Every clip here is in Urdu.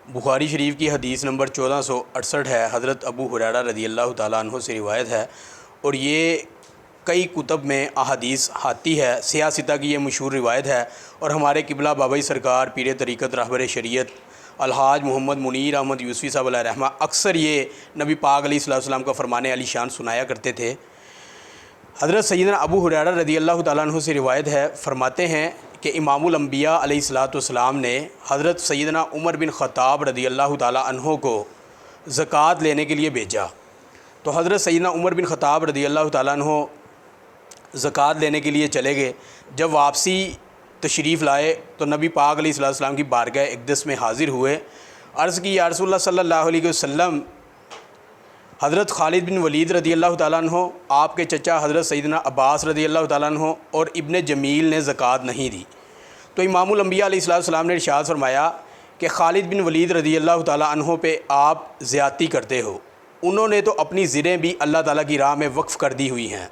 بخاری شریف کی حدیث نمبر 1468 ہے۔ حضرت ابو ہریرہ رضی اللہ تعالیٰ عنہ سے روایت ہے، اور یہ کئی کتب میں احادیث آتی ہے۔ سیاہ ستہ کی یہ مشہور روایت ہے، اور ہمارے قبلہ بابائی سرکار پیر طریقت رہبر شریعت الحاج محمد منیر احمد یوسفی صاحب علیہ رحمہ اکثر یہ نبی پاک علیہ السلام کا فرمان علی شان سنایا کرتے تھے۔ حضرت سیدنا ابو ہریرہ رضی اللہ تعالیٰ عنہ سے روایت ہے، فرماتے ہیں کہ امام الانبیاء علیہ السلام نے حضرت سیدنا عمر بن خطاب رضی اللہ تعالیٰ عنہ کو زکوٰۃ لینے کے لیے بھیجا۔ تو حضرت سیدنا عمر بن خطاب رضی اللہ تعالیٰ عنہ زکوٰۃ لینے کے لیے چلے گئے۔ جب واپسی تشریف لائے تو نبی پاک علیہ السلام کی بارگاہ اقدس میں حاضر ہوئے۔ عرض کی، یا رسول اللہ صلی اللہ علیہ وسلم، حضرت خالد بن ولید رضی اللہ تعالیٰ عنہ، آپ کے چچا حضرت سیدنا عباس رضی اللہ تعالیٰ عنہ اور ابن جمیل نے زکوٰۃ نہیں دی۔ تو امام الانبیاء علیہ السلام نے ارشاد فرمایا کہ خالد بن ولید رضی اللہ تعالیٰ عنہ پہ آپ زیادتی کرتے ہو، انہوں نے تو اپنی زریں بھی اللہ تعالیٰ کی راہ میں وقف کر دی ہوئی ہیں۔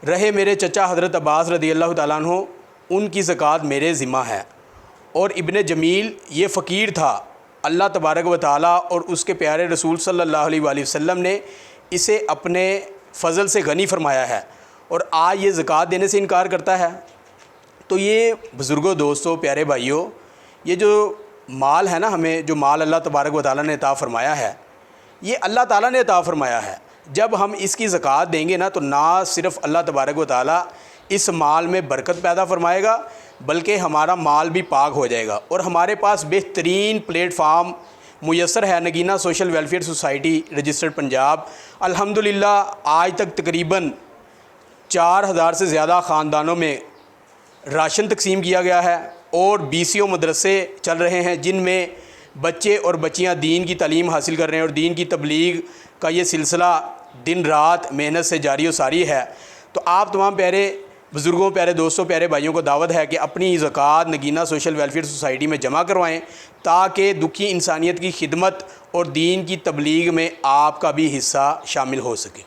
رہے میرے چچا حضرت عباس رضی اللہ تعالیٰ عنہ، ان کی زکوٰۃ میرے ذمہ ہے، اور ابن جمیل یہ فقیر تھا، اللہ تبارک و تعالیٰ اور اس کے پیارے رسول صلی اللہ علیہ وآلہ وسلم نے اسے اپنے فضل سے غنی فرمایا ہے، اور آج یہ زکوٰۃ دینے سے انکار کرتا ہے۔ تو یہ بزرگوں، دوستوں، پیارے بھائیوں، یہ جو مال ہے نا، ہمیں جو مال اللہ تبارک و تعالیٰ نے عطا فرمایا ہے، یہ اللہ تعالیٰ نے عطا فرمایا ہے۔ جب ہم اس کی زکوٰۃ دیں گے نا، تو نہ صرف اللہ تبارک و تعالیٰ اس مال میں برکت پیدا فرمائے گا، بلکہ ہمارا مال بھی پاک ہو جائے گا، اور ہمارے پاس بہترین پلیٹ فارم میسر ہے، Nagina social welfare society registered Punjab. الحمدللہ آج تک تقریباً 4000 سے زیادہ خاندانوں میں راشن تقسیم کیا گیا ہے، اور 20 مدرسے چل رہے ہیں جن میں بچے اور بچیاں دین کی تعلیم حاصل کر رہے ہیں، اور دین کی تبلیغ کا یہ سلسلہ دن رات محنت سے جاری و ساری ہے۔ تو آپ تمام پیارے بزرگوں، پیارے دوستوں، پیارے بھائیوں کو دعوت ہے کہ اپنی زکوٰۃ نگینہ سوشل ویلفیئر سوسائٹی میں جمع کروائیں، تاکہ دکھی انسانیت کی خدمت اور دین کی تبلیغ میں آپ کا بھی حصہ شامل ہو سکے۔